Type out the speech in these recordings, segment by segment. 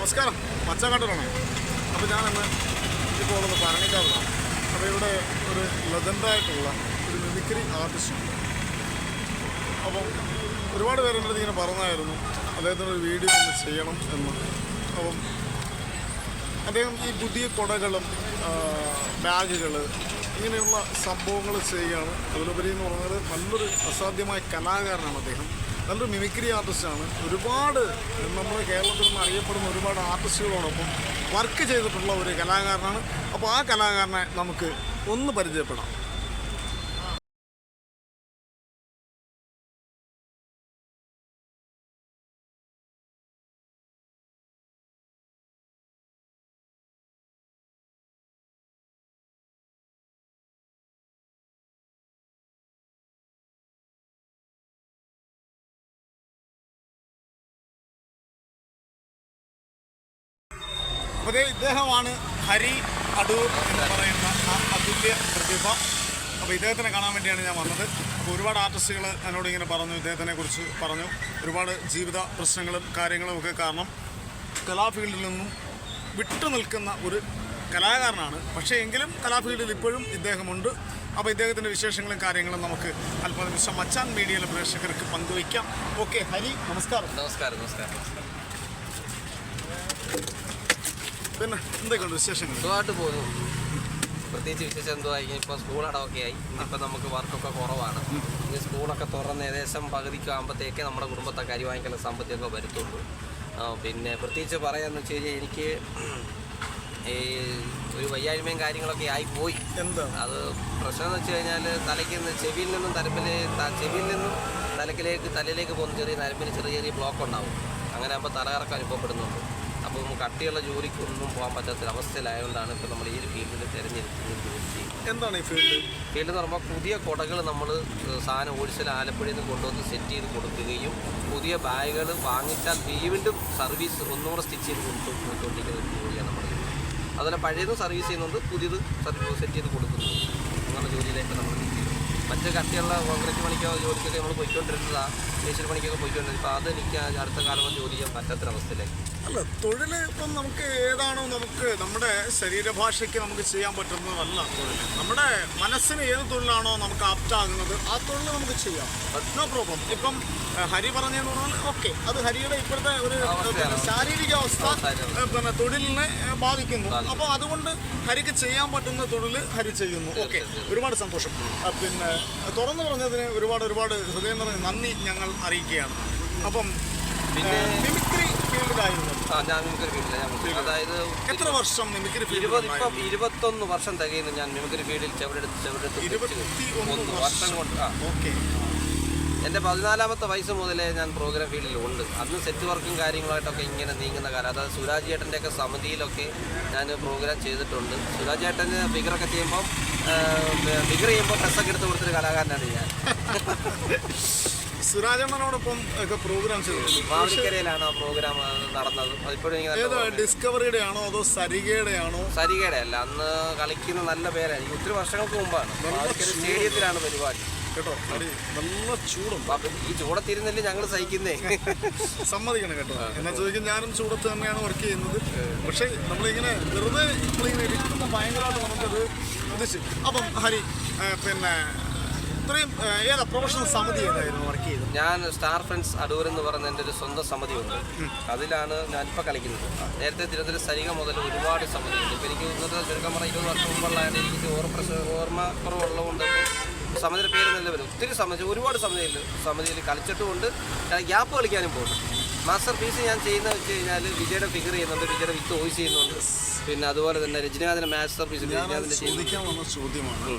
നമസ്കാരം, മച്ചാക്കാട്ടിലാണ്. അപ്പോൾ ഞാനിന്ന് ഇപ്പോൾ ഉള്ളത് ഭരണിക്കാവിലാണ്. അപ്പോൾ ഇവിടെ ഒരു ലെജൻഡായിട്ടുള്ള ഒരു മിമിക്രി ആർട്ടിസ്റ്റുണ്ട്. അപ്പം ഒരുപാട് പേര് എൻ്റെ അടുത്ത് ഇങ്ങനെ പറഞ്ഞായിരുന്നു അദ്ദേഹത്തിൻ്റെ ഒരു വീഡിയോ ഒന്ന് ചെയ്യണം എന്ന്. അപ്പം അദ്ദേഹം ഈ പുതിയ കുടകളും ബാഗുകൾ ഇങ്ങനെയുള്ള സംഭവങ്ങൾ ചെയ്യുകയാണ്. അതിലുപരി എന്ന് പറഞ്ഞാൽ നല്ലൊരു അസാധ്യമായ കലാകാരനാണ് അദ്ദേഹം. നല്ലൊരു മിമിക്രി ആർട്ടിസ്റ്റാണ്. ഒരുപാട് നമ്മുടെ കേരളത്തിൽ നിന്ന് അറിയപ്പെടുന്ന ഒരുപാട് ആർട്ടിസ്റ്റുകളോടൊപ്പം വർക്ക് ചെയ്തിട്ടുള്ള ഒരു കലാകാരനാണ്. അപ്പോൾ ആ കലാകാരനെ നമുക്ക് ഒന്ന് പരിചയപ്പെടാം. അപ്പോൾ ഇദ്ദേഹമാണ് ഹരി അടൂർ എന്ന് പറയുന്ന ആ അതുല്യ പ്രതിഭ. അപ്പോൾ ഇദ്ദേഹത്തിനെ കാണാൻ വേണ്ടിയാണ് ഞാൻ വന്നത്. അപ്പോൾ ഒരുപാട് ആർട്ടിസ്റ്റുകൾ എന്നോട് ഇങ്ങനെ പറഞ്ഞു, ഇദ്ദേഹത്തിനെ കുറിച്ച് പറഞ്ഞു. ഒരുപാട് ജീവിത പ്രശ്നങ്ങളും കാര്യങ്ങളും ഒക്കെ കാരണം കലാഫീൽഡിൽ നിന്നും വിട്ടു നിൽക്കുന്ന ഒരു കലാകാരനാണ്. പക്ഷേ എങ്കിലും കലാഫീൽഡിൽ ഇപ്പോഴും ഇദ്ദേഹമുണ്ട്. അപ്പോൾ ഇദ്ദേഹത്തിൻ്റെ വിശേഷങ്ങളും കാര്യങ്ങളും നമുക്ക് അല്പനിമിഷം മച്ചാൻ മീഡിയയിലെ പ്രേക്ഷകർക്ക് പങ്കുവയ്ക്കാം. ഓക്കെ ഹരി, നമസ്കാരം. നമസ്കാരം. നമസ്കാരം. പിന്നെ എന്തൊക്കെയുണ്ട് വിശേഷങ്ങൾ? സുഖമായിട്ട് പോകുന്നു. പ്രത്യേകിച്ച് വിശേഷം എന്തുവായി, ഇപ്പോൾ സ്കൂൾ അടവൊക്കെ ആയി. ഇപ്പം നമുക്ക് വർക്കൊക്കെ കുറവാണ്. ഇനി സ്കൂളൊക്കെ തുറന്ന് ഏകദേശം പകുതിക്ക് ആകുമ്പോഴത്തേക്ക് നമ്മുടെ കുടുംബത്തെ കരി വാങ്ങിക്കുന്ന സാമ്പത്തികമൊക്കെ വരുത്തുള്ളൂ. പിന്നെ പ്രത്യേകിച്ച് പറയാമെന്ന് വെച്ച് കഴിഞ്ഞാൽ എനിക്ക് ഈ ഒരു വയ്യായ്മയും കാര്യങ്ങളൊക്കെ ആയിപ്പോയി. എന്താ അത് പ്രശ്നം എന്ന് വെച്ച് കഴിഞ്ഞാൽ തലയ്ക്ക് ചെവിയിൽ നിന്നും തലയിലേക്ക് പോകുന്ന ചെറിയ നരമ്പിന് ചെറിയ ചെറിയ ബ്ലോക്ക് ഉണ്ടാവും. അങ്ങനെ ആകുമ്പോൾ തലകറക്കം അനുഭവപ്പെടുന്നുണ്ട്. അപ്പം കട്ടിയുള്ള ജോലിക്കൊന്നും പോകാൻ പറ്റാത്ത അവസ്ഥയിലായതുകൊണ്ടാണ് ഇപ്പോൾ നമ്മൾ ഈ ഒരു ഫീൽഡിൽ തിരഞ്ഞെടുക്കുന്നത്. ജോലി ചെയ്യുന്നത് എന്താണ് ഈ ഫീൽഡ് എന്ന് പറയുമ്പോൾ പുതിയ കുടകൾ നമ്മൾ സാധനം ഓടിച്ചാൽ ആലപ്പുഴയിൽ നിന്ന് കൊണ്ടുവന്ന് സെറ്റ് ചെയ്ത് കൊടുക്കുകയും പുതിയ ബാഗുകൾ വാങ്ങിച്ചാൽ വീണ്ടും സർവീസ് ഒന്നുകൂടെ സ്റ്റിച്ച് ചെയ്ത് കൊടുത്തുകൊണ്ടിരിക്കുന്ന ഒരു ജോലിയാണ് നമ്മൾ ചെയ്യുന്നത്. അതുപോലെ പഴയതും സർവീസ് ചെയ്യുന്നുണ്ട്, പുതിയത് സെറ്റ് ചെയ്ത് കൊടുക്കുന്നു. അങ്ങനെ ജോലിയിലേക്ക് നമ്മൾ മറ്റ് കട്ടിയുള്ള കോൺക്രീറ്റ് പണിക്കോ ജോലിക്കൊക്കെ നമ്മൾ പോയിക്കൊണ്ടിരുന്നതാണ്, മേശിരി പണിക്കൊക്കെ പോയിക്കൊണ്ടിരുന്നത്. ഇപ്പോൾ അതെനിക്ക് അടുത്ത കാലം ജോലി ചെയ്യാൻ പറ്റാത്തൊരവസ്ഥയിലേക്ക്. അല്ല, തൊഴിൽ ഇപ്പം നമുക്ക് ഏതാണോ നമുക്ക് നമ്മുടെ ശരീരഭാഷയ്ക്ക് നമുക്ക് ചെയ്യാൻ പറ്റുന്നതല്ല തൊഴിൽ. നമ്മുടെ മനസ്സിന് ഏത് തൊഴിലാണോ നമുക്ക് ആപ്റ്റാകുന്നത് ആ തൊഴിൽ നമുക്ക് ചെയ്യാം, നോ പ്രോബ്ലം. ഇപ്പം ഹരി പറഞ്ഞതെന്ന് പറഞ്ഞാൽ ഓക്കെ, അത് ഹരിയുടെ ഇപ്പോഴത്തെ ഒരു ശാരീരികാവസ്ഥ പിന്നെ തൊഴിലിനെ ബാധിക്കുന്നു. അപ്പോൾ അതുകൊണ്ട് ഹരിക്ക് ചെയ്യാൻ പറ്റുന്ന തൊഴിൽ ഹരി ചെയ്യുന്നു. ഓക്കെ, ഒരുപാട് സന്തോഷം. പിന്നെ തുറന്നു പറഞ്ഞതിന് ഒരുപാട് ഹൃദയം നിറഞ്ഞ നന്ദി ഞങ്ങൾ അറിയിക്കുകയാണ്. അപ്പം മിമിക്രി ഫീൽഡിലായിരുന്നു. ഞാൻ മിമിക്രി ഫീൽഡിൽ, അതായത് എത്ര വർഷം മിമിക്രി ഫീൽഡ്? ഇപ്പം 21 വർഷം തികയുന്നു ഞാൻ മിമിക്രി ഫീൽഡിൽ ചെവിടെടുത്ത് 21 വർഷം കൊണ്ട്. ഓക്കെ. എൻ്റെ 14ാമത്തെ വയസ്സ് മുതലേ ഞാൻ പ്രോഗ്രാം ഫീൽഡിലുണ്ട്. അന്ന് സെറ്റ് വർക്കും കാര്യങ്ങളായിട്ടൊക്കെ ഇങ്ങനെ നീങ്ങുന്ന കാലം. അതായത് സുരാജ് ചേട്ടൻ്റെയൊക്കെ സമിതിയിലൊക്കെ ഞാൻ പ്രോഗ്രാം ചെയ്തിട്ടുണ്ട്. സുരാജ് ചേട്ടന് ഫിഗറൊക്കെ ചെയ്യുമ്പം ഫിഗർ ചെയ്യുമ്പോൾ ഡ്രസ്സൊക്കെ എടുത്ത് കൊടുത്തൊരു കലാകാരനാണ് ഞാൻ. സുരാജണ്ണനോടൊപ്പം ഒക്കെ പ്രോഗ്രാം ചെയ്തു. മാവേലിക്കരയിലാണ് ആ പ്രോഗ്രാം നടന്നത്. അതിപ്പോഴും ഡിസ്കവറിയുടെ ആണോ അതോ സരികയുടെ ആണോ? സരികയുടെ അല്ല, അന്ന് കളിക്കുന്ന നല്ല പേരായിരിക്കും. ഒത്തിരി വർഷങ്ങൾക്ക് മുമ്പാണ്. മാവേലിക്കര സ്റ്റേഡിയത്തിലാണ് പരിപാടി കേട്ടോ. നല്ല ചൂടും. ഈ ചൂടത്തിരുന്നല്ലേ ഞങ്ങൾ സഹിക്കുന്നേ. സമ്മതിക്കണം കേട്ടോ. എന്നാ ചോദിക്കും, ഞാനും ചൂടത്ത് തന്നെയാണ് വർക്ക് ചെയ്യുന്നത്. പക്ഷേ നമ്മളിങ്ങനെ വെറുതെ നമ്മളിങ്ങനെ ഇരിക്കുമ്പോൾ ഭയങ്കരമായിട്ട് നമുക്കത് ഉദ്ദേശിച്ചു. അപ്പം ഹരി പിന്നെ ഇത്രയും പ്രൊഫഷണൽ സമിതി ഏതായിരുന്നു വർക്ക് ചെയ്തത്? ഞാൻ സ്റ്റാർ ഫ്രണ്ട്സ് അടൂർ എന്ന് പറയുന്ന എൻ്റെ ഒരു സ്വന്തം സമിതി ഉണ്ട്. അതിലാണ് ഞാനിപ്പോൾ കളിക്കുന്നത്. നേരത്തെ തിരുവനന്തപുരം സരിക മുതൽ ഒരുപാട് സമിതിയുണ്ട്. ഇപ്പോൾ എനിക്ക് ഇന്നത്തെ ചുരുക്കം പറഞ്ഞാൽ 20 വർഷം മുമ്പുള്ളതാണ്. എനിക്ക് ഓർമ്മ കുറവുള്ളതുകൊണ്ട് സമിതിയുടെ പേര് നല്ല വരും. ഒത്തിരി ഒരുപാട് സമിതിയിൽ കളിച്ചിട്ടുമുണ്ട്. ഗ്യാപ്പ് കളിക്കാനും പോകുന്നു. മാസ്റ്റർ പീസ് ഞാൻ ചെയ്യുന്നത് വെച്ച് കഴിഞ്ഞാൽ വിജയുടെ ഫിഗർ ചെയ്യുന്നുണ്ട്, വിജയുടെ വിത്ത് വോയിസ് ചെയ്യുന്നുണ്ട്. പിന്നെ അതുപോലെ തന്നെ രജനീകാന്തിൻ്റെ മാസ്റ്റർ പീസ് ചോദിക്കാൻ വന്ന ചോദ്യമാണ്,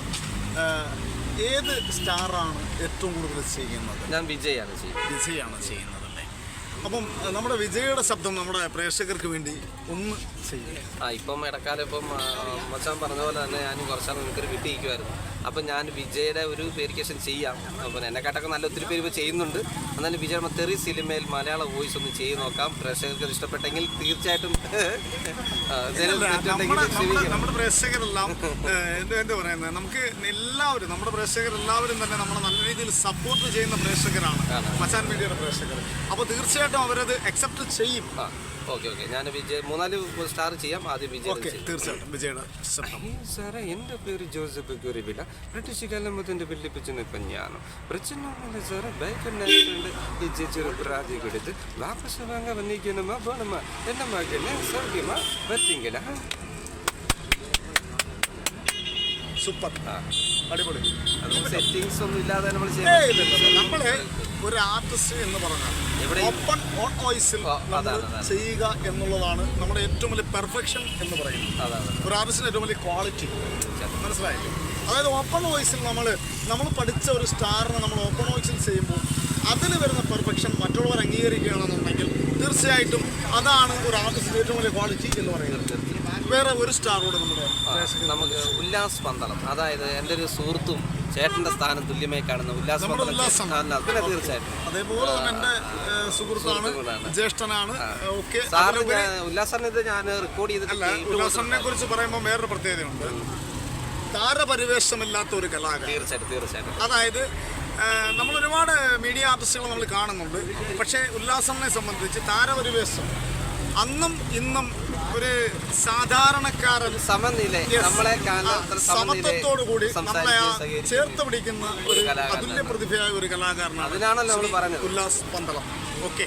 ഏത് സ്റ്റാറാണ് ഏറ്റവും കൂടുതൽ ചെയ്യുന്നത്? ഞാൻ വിജയാണ് ചെയ്യുന്നത്. അപ്പം നമ്മുടെ വിജയുടെ ശബ്ദം നമ്മുടെ പ്രേക്ഷകർക്ക് വേണ്ടി ഒന്ന് ചെയ്യും. ഇപ്പം ഇടക്കാലം ഇപ്പം മച്ചാൻ പറഞ്ഞ പോലെ തന്നെ ഞാൻ കുറച്ചാൽ എനിക്കൊരു വിട്ടിരിക്കുമായിരുന്നു. അപ്പം ഞാൻ വിജയുടെ ഒരു വെരിക്കേഷൻ ചെയ്യാം. അപ്പം എന്നെക്കാട്ടൊക്കെ നല്ല ഒത്തിരി പേര് ഇപ്പോൾ ചെയ്യുന്നുണ്ട്. എന്നാലും വിജയുടെ തെറി സിനിമയിൽ മലയാള വോയിസ് ഒന്ന് ചെയ്ത് നോക്കാം. പ്രേക്ഷകർക്ക് ഇഷ്ടപ്പെട്ടെങ്കിൽ തീർച്ചയായിട്ടും നമ്മുടെ പ്രേക്ഷകരെല്ലാം എന്താ പറയുന്നത്, നമുക്ക് എല്ലാവരും നമ്മുടെ പ്രേക്ഷകരെല്ലാവരും തന്നെ നമ്മളെ നല്ല രീതിയിൽ സപ്പോർട്ട് ചെയ്യുന്ന പ്രേക്ഷകരാണ് മച്ചാൻ മീഡിയയുടെ പ്രേക്ഷകർ. അപ്പോൾ തീർച്ചയായിട്ടും അവരത് അക്സെപ്റ്റ് ചെയ്യും. ഓക്കെ ഞാൻ വിജയ് 3-4 സ്റ്റാർ ചെയ്യാം. ആദ്യം വിജയ് തീർച്ചയായിട്ടും വിജയുടെ ശബ്ദം. സാറേ, എൻ്റെ പേര് ജോസഫ് ഗുരുവില. ബ്രിട്ടീഷ് കാലം മുതൽ വെള്ളിപ്പിച്ച് നിൽപ്പം ഞാനും പ്രശ്നമൊന്നുമില്ല സാറേ. ബൈക്കിൽ ആയിട്ടുണ്ട് ഈ ചേച്ചൊരു പ്രാതി കൊടുത്ത് വാപ്പസ് വാങ്ങ വന്നിരിക്കണമാ വേണമാ എന്നെ മകനെ സൗകര്യമാ പറ്റിങ്കില. സൂപ്പർ, അടിപൊളി. സെറ്റിങ്സ് ഒന്നും ഇല്ലാതെ നമ്മൾ നമ്മള് ഒരു ആർട്ടിസ്റ്റ് എന്ന് പറഞ്ഞാൽ ഓപ്പൺ ഓൺ വോയിസിൽ ചെയ്യുക എന്നുള്ളതാണ് നമ്മുടെ ഏറ്റവും വലിയ പെർഫെക്ഷൻ എന്ന് പറയുന്നത്. ഒരു ആർട്ടിസ്റ്റിന് ഏറ്റവും വലിയ ക്വാളിറ്റി മനസ്സിലായില്ലേ? അതായത് ഓപ്പൺ വോയിസിൽ നമ്മൾ പഠിച്ച ഒരു സ്റ്റാറിനെ നമ്മൾ ഓപ്പൺ വോയിസിൽ ചെയ്യുമ്പോൾ അതിൽ വരുന്ന പെർഫെക്ഷൻ മറ്റുള്ളവർ അംഗീകരിക്കുകയാണെന്നുണ്ടെങ്കിൽ തീർച്ചയായിട്ടും അതാണ് ഒരു ആർട്ടിസ്റ്റിന്റെ ഏറ്റവും വലിയ ക്വാളിറ്റി എന്ന് പറയുന്നത്. വേറെ ഒരു സ്റ്റാറോട് നമുക്ക് ഉല്ലാസ് പന്തളം, അതായത് എൻ്റെ ഒരു സുഹൃത്തും ചേട്ടന്റെ സ്ഥാനം തുല്യമായി കാണുന്ന ഉല്ലാസ് പന്തളം തീർച്ചയായിട്ടും. അതേപോലെ തന്നെ എൻ്റെ സുഹൃത്താണ്, ജ്യേഷ്ഠനാണ്. ഉല്ലാസനെ ഞാൻ റെക്കോർഡ് ചെയ്തിട്ടില്ല. ഉല്ലാസനെ കുറിച്ച് പറയുമ്പോൾ വേറൊരു പ്രത്യേകതയുണ്ട്. താരപരിവേഷമില്ലാത്ത ഒരു കലാകാരൻ. തീർച്ചയായിട്ടും. അതായത് നമ്മൾ ഒരുപാട് മീഡിയ ആർട്ടിസ്റ്റുകൾ നമ്മൾ കാണുന്നുണ്ട്. പക്ഷേ ഉല്ലാസനെ സംബന്ധിച്ച് താരപരിവേഷം അന്നും ഇന്നും ഒരു സാധാരണക്കാരൻ സമത്വത്തോടു കൂടി നമ്മളെ ചേർത്ത് പിടിക്കുന്ന ഒരു അതുല്യ പ്രതിഭയായ ഒരു കലാകാരനാണ് ഉല്ലാസ് പന്തളം. ഓക്കെ,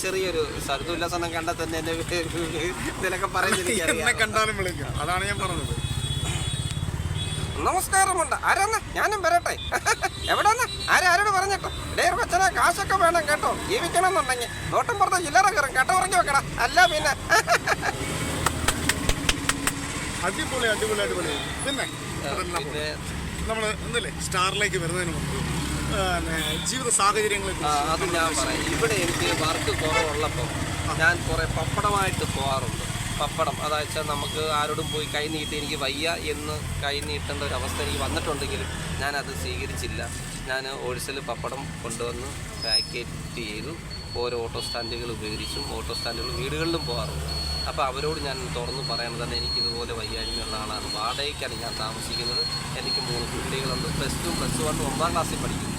ചെറിയൊരു ഉല്ലാസം കണ്ടാൽ തന്നെ എന്നെ കണ്ടാലും വിളിക്കും. അതാണ് ഞാൻ പറഞ്ഞത്. നമസ്കാരമുണ്ട്. ആരാന്ന്? ഞാനും വരട്ടെ. എവിടെന്ന്? ആരോട് പറഞ്ഞിട്ടോ? ഡേർ കൊച്ചനെ കാശൊക്കെ വേണം കേട്ടോ, ജീവിക്കണം എന്നുണ്ടെങ്കിൽ. നോട്ടം പുറത്ത് ചില്ലറ കയറും കേട്ടോ, ഉറങ്ങി വെക്കണം. അല്ല പിന്നെ അടിപൊളി. പിന്നെ നമ്മൾ എന്നല്ലേ സ്റ്റാറിലേക്ക് വരുന്നതിന് മുമ്പ് ജീവിത സാഹചര്യങ്ങളെ അത് ഞാൻ പറയാം. ഇവിടെ എനിക്ക് വർക്ക് കുറവുള്ളപ്പോൾ ഞാൻ കുറേ പപ്പടമായിട്ട് പോകാറുണ്ട്. പപ്പടം അതായത് നമുക്ക് ആരോടും പോയി കൈ നീട്ടി എനിക്ക് വയ്യ എന്ന് കൈ നീട്ടേണ്ട ഒരു അവസ്ഥ എനിക്ക് വന്നിട്ടുണ്ടെങ്കിലും ഞാനത് സ്വീകരിച്ചില്ല. ഞാൻ ഹോൾസെയിൽ പപ്പടം കൊണ്ടുവന്ന് പാക്കറ്റ് ചെയ്തു ഓരോ ഓട്ടോ സ്റ്റാൻഡുകൾ ഉപയോഗിച്ചും ഓട്ടോ സ്റ്റാൻഡുകൾ വീടുകളിലും പോകാറുണ്ട്. അപ്പോൾ അവരോട് ഞാൻ തുറന്ന് പറയണത് തന്നെ എനിക്കിതുപോലെ വയ്യായ്മയുള്ള ആളാണ്. വാടകയ്ക്കാണ് ഞാൻ താമസിക്കുന്നത്. എനിക്ക് 3 കുട്ടികളുണ്ട്. +2, +1, 9ാം ക്ലാസ്സിൽ പഠിക്കുന്നു.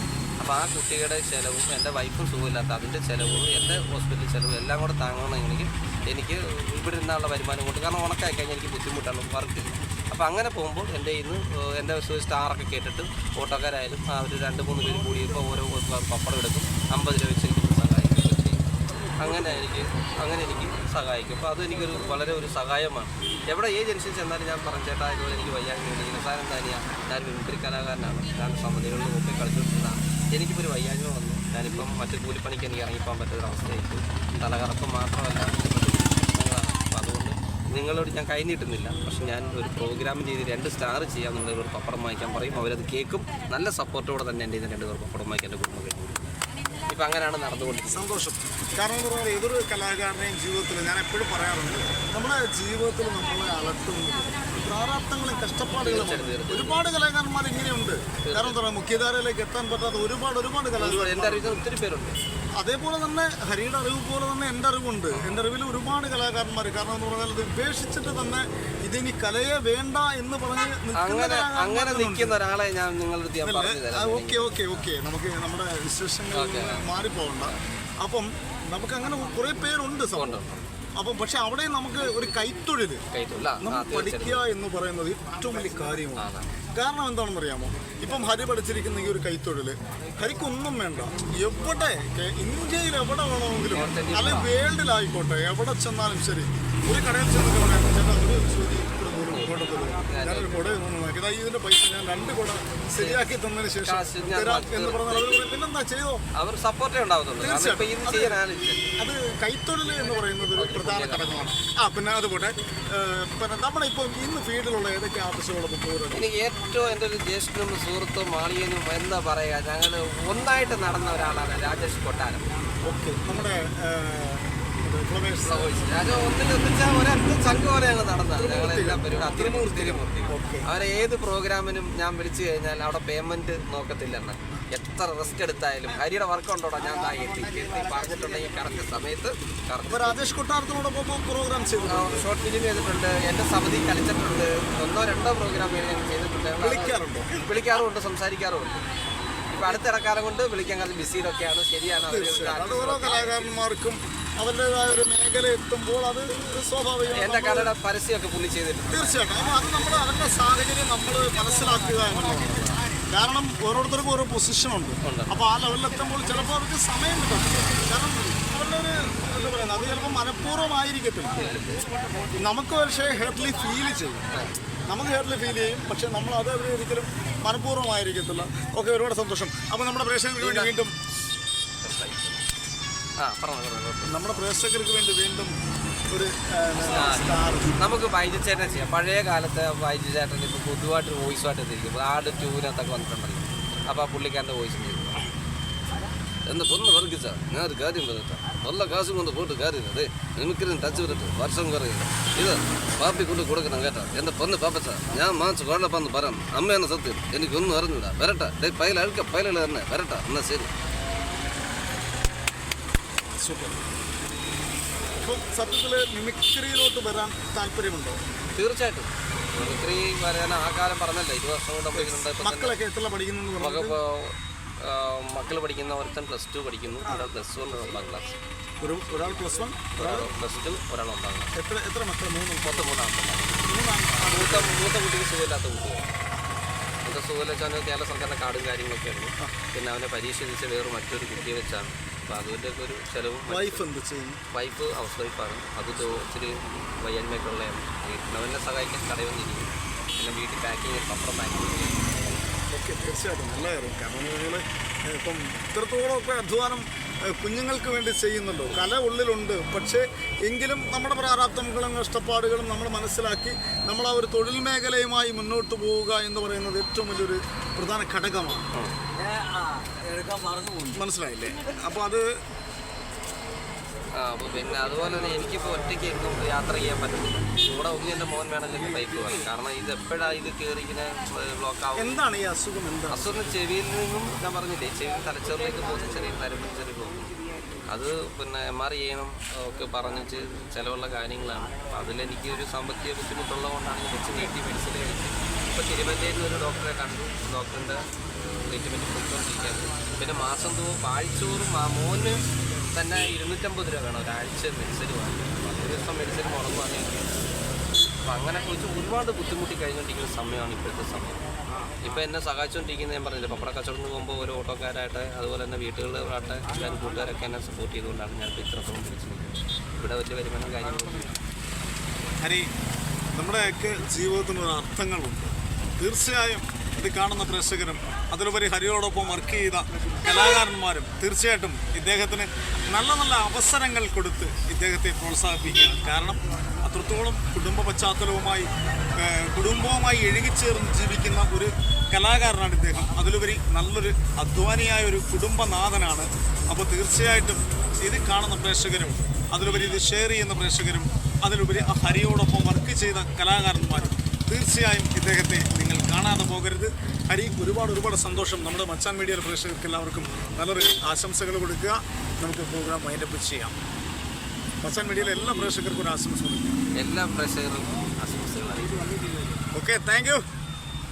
അപ്പോൾ ആ കുട്ടികളുടെ ചിലവും എൻ്റെ വൈഫും സുഖമില്ലാത്ത അതിൻ്റെ ചിലവും എൻ്റെ ഹോസ്പിറ്റൽ ചിലവും എല്ലാം കൂടെ താങ്ങണമെങ്കിൽ എനിക്ക് ഇവിടെ നിന്നുള്ള വരുമാനം കൊണ്ട്, കാരണം ഉണക്കായി കഴിഞ്ഞാൽ എനിക്ക് ബുദ്ധിമുട്ടാണ് വർക്ക്. അപ്പോൾ അങ്ങനെ പോകുമ്പോൾ എൻ്റെ ഇന്ന് എൻ്റെ സ്റ്റാറൊക്കെ കേട്ടിട്ട് ഓട്ടോക്കാരായാലും അവർ 2-3 പേര് കൂടിയപ്പോൾ ഓരോ പപ്പടം എടുക്കും, 50 രൂപ വെച്ച് എനിക്ക് സഹായിക്കുകയൊക്കെ ചെയ്യും. അങ്ങനെ എനിക്ക് സഹായിക്കും. അപ്പോൾ അതെനിക്കൊരു വളരെ ഒരു സഹായമാണ്. എവിടെ ഏജൻസി ചെന്നാലും ഞാൻ പറഞ്ഞു, ചേട്ടാ ഇതുപോലെ എനിക്ക് വയ്യായ്മ ഉണ്ടെങ്കിൽ സാധനം തന്നെയാണ്. ഞാൻ മിമിക്രി കലാകാരനാണ്. ഞാൻ സമിതികളിലും ഒക്കെ കളിച്ചുകൊണ്ടിരുന്നതാണ്. എനിക്കിപ്പോൾ ഒരു വയ്യായ്മ വന്നു. ഞാനിപ്പം മറ്റു കൂലിപ്പണിക്ക് എനിക്ക് ഇറങ്ങിപ്പോകാൻ പറ്റുന്നൊരവസ്ഥയായിട്ട് തലകറക്കം മാത്രമല്ല. അപ്പോൾ അതുകൊണ്ട് നിങ്ങളോട് ഞാൻ കൈ നീട്ടുന്നില്ല. പക്ഷെ ഞാൻ ഒരു പ്രോഗ്രാം ചെയ്ത് 2 സ്റ്റാർ ചെയ്യാമെന്നുള്ള ഒരു പപ്പടം വാങ്ങിക്കാൻ പറയും. അവരത് കേൾക്കും. നല്ല സപ്പോർട്ടോടെ തന്നെ എൻ്റെ 2 പേർ പപ്പടം വാങ്ങിക്കാൻ എൻ്റെ കുടുംബം കഴിയും. ഇപ്പം അങ്ങനെയാണ് നടന്നുകൊണ്ടിരിക്കുന്നത്. സന്തോഷം. കാരണം എന്ന് പറഞ്ഞാൽ ഏതൊരു കലാകാരനെയും ജീവിതത്തിൽ ഞാൻ എപ്പോഴും പറയാറുണ്ട്, നമ്മുടെ ജീവിതത്തിൽ നമ്മളെ അലട്ടുന്നത് പ്രാരാബ്ദങ്ങളും കഷ്ടപ്പാടുകളും. ഒരുപാട് കലാകാരന്മാർ ഇങ്ങനെയുണ്ട്. കാരണം എന്താ പറയുക, മുഖ്യധാരയിലേക്ക് എത്താൻ പറ്റാത്ത ഒരുപാട് കലാകാരന്മാർ എൻ്റെ അറിവിൽ ഒത്തിരി പേരുണ്ട്. അതേപോലെ തന്നെ ഹരിയുടെ അറിവ് പോലെ തന്നെ എൻ്റെ അറിവുണ്ട്. എൻ്റെ അറിവിൽ ഒരുപാട് കലാകാരന്മാർ. കാരണം എന്ന് പറഞ്ഞാൽ ഇത് ഉപേക്ഷിച്ചിട്ട് തന്നെ ഇതിനി കലയെ വേണ്ട എന്ന് പറഞ്ഞ് അങ്ങനെ നിൽക്കുന്ന ഒരാളെ ഞാൻ നിങ്ങളുടെ ഓക്കെ നമുക്ക് നമ്മുടെ വിശേഷങ്ങൾ മാറിപ്പോകണ്ട. അപ്പം നമുക്ക് അങ്ങനെ കുറേ പേരുണ്ട് സൗണ്ട്. അപ്പം പക്ഷെ അവിടെ നമുക്ക് ഒരു കൈത്തൊഴിൽ നമ്മൾ പഠിക്കുക എന്ന് പറയുന്നത് ഏറ്റവും വലിയ കാര്യമാണ്. കാരണം എന്താണെന്ന് അറിയാമോ, ഇപ്പം ഹരി പഠിച്ചിരിക്കുന്ന ഈ ഒരു കൈത്തൊഴിൽ ഹരിക്കൊന്നും വേണ്ട. എവിടെ ഇന്ത്യയിൽ എവിടെ വേണമെങ്കിലും അല്ലെങ്കിൽ വേൾഡിലായിക്കോട്ടെ എവിടെ ചെന്നാലും ശരി, ഒരു കടയിൽ ചെന്നൊക്കെ പറയാം, ചേട്ടാ ഒരു ചോദ്യം ഞാനൊരു കുട നോക്കിയത് ഇതിന്റെ പൈസ ഞാൻ 2 കുട ശരിയാക്കി തന്നതിന് ശേഷം എന്ന് പറഞ്ഞാൽ പിന്നെന്താ ചെയ്തോ, അവർ സപ്പോർട്ടേ ഉണ്ടാവുന്നുള്ളൂ. അത് കൈത്തൊഴിൽ എന്ന് പറയുന്നത് ഒരു പ്രധാന ഘടകമാണ്. പിന്നെ അതുപോലെ പിന്നെ നമ്മുടെ ഇപ്പോൾ ഇന്ന് ഫീൽഡിലുള്ള ഏതൊക്കെ ആർട്ടിസ്റ്റുകളൊക്കെ പോകുന്നത്, എനിക്ക് ഏറ്റവും എൻ്റെ ഒരു ജ്യേഷ്ഠനും സുഹൃത്തും മാളിയനും എന്താ പറയുക, ഞങ്ങൾ ഒന്നായിട്ട് നടന്ന ഒരാളാണ് രാജേഷ് കൊട്ടാരം. ഓക്കെ, നമ്മുടെ സംഘം പോലെയാണ് നടന്നത്. ഞങ്ങളെല്ലാം തിരുമൂർത്തി അവരെ ഏത് പ്രോഗ്രാമിനും ഞാൻ വിളിച്ചു കഴിഞ്ഞാൽ അവിടെ പേയ്മെന്റ് നോക്കത്തില്ലെന്ന്. എത്ര റിസ്ക് എടുത്തായാലും ഹരിയുടെ വർക്ക് ഉണ്ടോടാ ഞാൻ എത്തി പറഞ്ഞിട്ടുണ്ടെങ്കിൽ കറക്റ്റ് സമയത്ത് രാജേഷ് കൊട്ടാരത്തിനോടൊപ്പം പ്രോഗ്രാം ചെയ്തു, ഷോർട്ട് ഫിലിം ചെയ്തിട്ടുണ്ട്, എൻ്റെ സമിതി കളിച്ചിട്ടുണ്ട്, 1-2 പ്രോഗ്രാം ഞാൻ ചെയ്തിട്ടുണ്ട്. വിളിക്കാറുമുണ്ട്, സംസാരിക്കാറുമുണ്ട്. ഇപ്പം അടുത്തിടക്കാലം കൊണ്ട് വിളിക്കാൻ കാലം ബിസിയിലൊക്കെയാണ്. ശരിയാണ്, ഓരോ കലാകാരന്മാർക്കും അവരുടേതായ ഒരു മേഖല എത്തുമ്പോൾ അത് സ്വാഭാവികം. എൻ്റെ കടയുടെ പരസ്യമൊക്കെ പുള്ളി ചെയ്തിട്ടുണ്ട്. തീർച്ചയായിട്ടും. അപ്പോൾ അത് നമ്മൾ അവരുടെ സാഹചര്യം നമ്മൾ മനസ്സിലാക്കുക എന്നുള്ളതാണ്. കാരണം ഓരോരുത്തർക്കും ഓരോ പൊസിഷനുണ്ട്. അപ്പോൾ ആ ലെവലിലെത്തുമ്പോൾ ചിലപ്പോൾ അവർക്ക് സമയം കിട്ടും. കാരണം അവരുടെ ഒരു എന്താ പറയുന്നത്, അത് ചിലപ്പോൾ മനഃപൂർവ്വമായിരിക്കത്തില്ല. നമുക്ക് പക്ഷേ ഹേർട്ട്ലി ഫീൽ ചെയ്യും. നമുക്ക് ഹേർട്ട്ലി ഫീൽ ചെയ്യും. പക്ഷേ നമ്മൾ അത് അവർ ഒരിക്കലും മനഃപൂർവ്വമായിരിക്കത്തില്ല. ഓക്കെ, ഒരുപാട് സന്തോഷം. അപ്പോൾ നമ്മുടെ പ്രേക്ഷകർക്ക് വേണ്ടി വീണ്ടും നമ്മുടെ പ്രേക്ഷകർക്ക് വേണ്ടി വീണ്ടും ഒരു സ്റ്റാർ നമുക്ക് ബൈജു ചേട്ടനെ ചെയ്യാം. പഴയ കാലത്തെ ബൈജു ചേട്ടൻ ഇപ്പോൾ പൊതുവായിട്ട് വോയിസുമായിട്ട് എത്തിയിരിക്കും. ആട് ട്യൂവിനകത്തൊക്കെ വന്നിട്ടുണ്ടല്ലോ. അപ്പോൾ ആ പുള്ളിക്കാരൻ്റെ വോയിസ് ചെയ്തു. എൻ്റെ പൊന്ന് വർഗിച്ച ഞാൻ ഒരു കാര്യം പറയട്ടെ, നല്ല കാശും കൊണ്ട് പോയിട്ട് കാര്യമില്ല. മിമിക്രിന് ടച്ച് വിട്ടിട്ട് വർഷം കുറയില്ല. ഇത് പാപ്പി കൊണ്ട് കൊടുക്കണം കേട്ടോ. എൻ്റെ പൊന്ന് പാപ്പച്ച, ഞാൻ മാച്ച് കൊള്ളപ്പാന്ന് പറയാം. അമ്മയാണ് സത്യം, എനിക്കൊന്നും അറിഞ്ഞൂടാ. വരട്ടെ, പൈല അഴുക്ക പൈലകൾ തന്നെ വരട്ടെ. എന്നാൽ ശരി. സൂപ്പർ. ഇപ്പം സത്യത്തിൽ മിമിക്രിയിലോട്ട് വരാൻ താല്പര്യമുണ്ടോ? തീർച്ചയായിട്ടും മിമിക്രി വരാൻ ആ കാലം പറഞ്ഞല്ലോ, 20 വർഷം കൊണ്ട് പഠിക്കുന്നുണ്ട്. മക്കളൊക്കെ എത്ര പഠിക്കുന്നു? മക്കൾ പഠിക്കുന്ന ഒരുത്തൻ +2 പഠിക്കുന്നു, ഒരാൾ +1, 9ാം ക്ലാസ്. ഒരാൾ +1, ഒരാൾ +2, ഒരാൾ 9ാം ക്ലാസ്. എത്ര മക്കൾ? മൊത്തം 3 മൂത്ത കുട്ടിക്ക് സുഖമില്ലാത്ത കുട്ടിയാണ്. മൂത്ത സുഖമില്ലാച്ചാൽ കേരള സർക്കാരിൻ്റെ കാർഡും കാര്യങ്ങളൊക്കെ ഉണ്ട്. പിന്നെ അവനെ പരീക്ഷ എഴുതിച്ച മറ്റൊരു കുട്ടിയെ വെച്ചാണ്. അപ്പോൾ അതുകൊണ്ട് ഒരു ചിലവും. വൈഫ് എന്ത് ചെയ്യും? വൈഫ് ഹൗസ് വൈഫാണ്. അത് ഇച്ചിരി വയ്യായ്മയൊക്കെയുള്ളതാണ്. അവനെ സഹായിക്കാൻ കടയിൽ വന്നിരിക്കും. പിന്നെ വീട്ടിൽ പാക്കിങ്, പപ്പടം പാക്കിങ് ചെയ്യും. ഓക്കെ, തീർച്ചയായിട്ടും നല്ല കാര്യം. കാരണം നിങ്ങൾ ഇപ്പം ഇത്രത്തോളമൊക്കെ അധ്വാനം കുഞ്ഞുങ്ങൾക്ക് വേണ്ടി ചെയ്യുന്നുണ്ടോ? കല ഉള്ളിലുണ്ട്. പക്ഷേ എങ്കിലും നമ്മുടെ പ്രാരാബ്ദങ്ങളും കഷ്ടപ്പാടുകളും നമ്മൾ മനസ്സിലാക്കി നമ്മൾ ആ ഒരു തൊഴിൽ മേഖലയുമായി മുന്നോട്ട് പോവുക എന്ന് പറയുന്നത് ഏറ്റവും വലിയൊരു പ്രധാന ഘടകമാണ്. മനസ്സിലായില്ലേ? അപ്പോൾ അത് അപ്പോൾ പിന്നെ അതുപോലെ തന്നെ എനിക്കിപ്പോൾ ഒറ്റയ്ക്ക് എങ്ങും യാത്ര ചെയ്യാൻ പറ്റുന്നില്ല. കൂടെ ഒന്നും എൻ്റെ മോൻ വേണമെങ്കിൽ ബൈക്ക് വേണം. കാരണം ഇത് എപ്പോഴാണ് ഇത് കയറി ഇങ്ങനെ ബ്ലോക്ക് ആവും. എന്താണ് ഈ അസുഖം? അസുഖം ചെവിയിൽ നിന്നും ഞാൻ പറഞ്ഞില്ലേ, ചെവി തലച്ചോറിലേക്ക് പോകുന്ന ചെറിയ നരമ്പ് പോകും. അത് പിന്നെ MR ചെയ്യണം ഒക്കെ പറഞ്ഞിട്ട് ചിലവുള്ള കാര്യങ്ങളാണ്. അപ്പോൾ അതിലെനിക്ക് ഒരു സാമ്പത്തിക ബുദ്ധിമുട്ടുള്ളത് കൊണ്ടാണ് വെച്ച് നീട്ടി മെഡിസിൻ കഴിച്ച് ഇപ്പോൾ തിരുവനന്തപുരത്ത് ഒരു ഡോക്ടറെ കണ്ടു. ഡോക്ടറിൻ്റെ ട്രീറ്റ്മെൻറ്റ് കൊടുത്തുകൊണ്ടിരിക്കുകയാണ്. പിന്നെ മാസം തോറും ആഴ്ചോറും മോന് തന്നെ 250 രൂപ വേണം ഒരാഴ്ച മെഡിസിൻ വാങ്ങി. ഒരു ദിവസം മെഡിസിൻ മുടങ്ങുവാണ്. അപ്പോൾ അങ്ങനെ കുറിച്ച് ഒരുപാട് ബുദ്ധിമുട്ടി കഴിഞ്ഞുകൊണ്ടിരിക്കുന്ന സമയമാണ് ഇപ്പോഴത്തെ സമയം. ഇപ്പോൾ എന്നെ സഹായിച്ചുകൊണ്ടിരിക്കുന്നത് ഞാൻ പറഞ്ഞില്ല, പപ്പട കച്ചവടത്തിന് പോകുമ്പോൾ ഓരോ ഓട്ടോക്കാരായിട്ട് അതുപോലെ തന്നെ വീട്ടുകളിലായിട്ട് എല്ലാവരും കൂട്ടുകാരൊക്കെ എന്നെ സപ്പോർട്ട് ചെയ്തുകൊണ്ടാണ് ഞാനിപ്പോൾ ഇത്രത്തോളം പിടിച്ചു നിൽക്കുന്നത്. ഇവിടെ വലിയ വരുമാനം കാര്യങ്ങളൊന്നും. ഹരി, നമ്മുടെയൊക്കെ ജീവിതത്തിനൊരു അർത്ഥങ്ങളുണ്ട്. തീർച്ചയായും ഇത് കാണുന്ന പ്രേക്ഷകരും അതിലുപരി ഹരിയോടൊപ്പം വർക്ക് ചെയ്ത കലാകാരന്മാരും തീർച്ചയായിട്ടും ഇദ്ദേഹത്തിന് നല്ല നല്ല അവസരങ്ങൾ കൊടുത്ത് ഇദ്ദേഹത്തെ പ്രോത്സാഹിപ്പിക്കുക. കാരണം അത്രത്തോളം കുടുംബ പശ്ചാത്തലവുമായി കുടുംബവുമായി ഇഴുകിച്ചേർന്ന് ജീവിക്കുന്ന ഒരു കലാകാരനാണ് ഇദ്ദേഹം. അതിലുപരി നല്ലൊരു അധ്വാനിയായ ഒരു കുടുംബനാഥനാണ്. അപ്പോൾ തീർച്ചയായിട്ടും ഇത് കാണുന്ന പ്രേക്ഷകരും അതിലുപരി ഇത് ഷെയർ ചെയ്യുന്ന പ്രേക്ഷകരും അതിലുപരി ആ ഹരിയോടൊപ്പം വർക്ക് ചെയ്ത കലാകാരന്മാരും തീർച്ചയായും ഇദ്ദേഹത്തെ നിങ്ങൾ കാണാതെ പോകരുത്. ഹരി, ഒരുപാട് സന്തോഷം. നമ്മുടെ മച്ചാൻ മീഡിയ പ്രേക്ഷകർക്ക് എല്ലാവർക്കും നല്ലൊരു ആശംസകൾ കൊടുക്കുക. നമുക്ക് പ്രോഗ്രാം വൈൻഡപ്പ് ചെയ്യാം. മച്ചാൻ മീഡിയയിലെ എല്ലാ പ്രേക്ഷകർക്കും ഒരു ആശംസ കൊടുക്കുക. എല്ലാ പ്രേക്ഷകർക്കും ആശംസകൾ. Okay, thank you.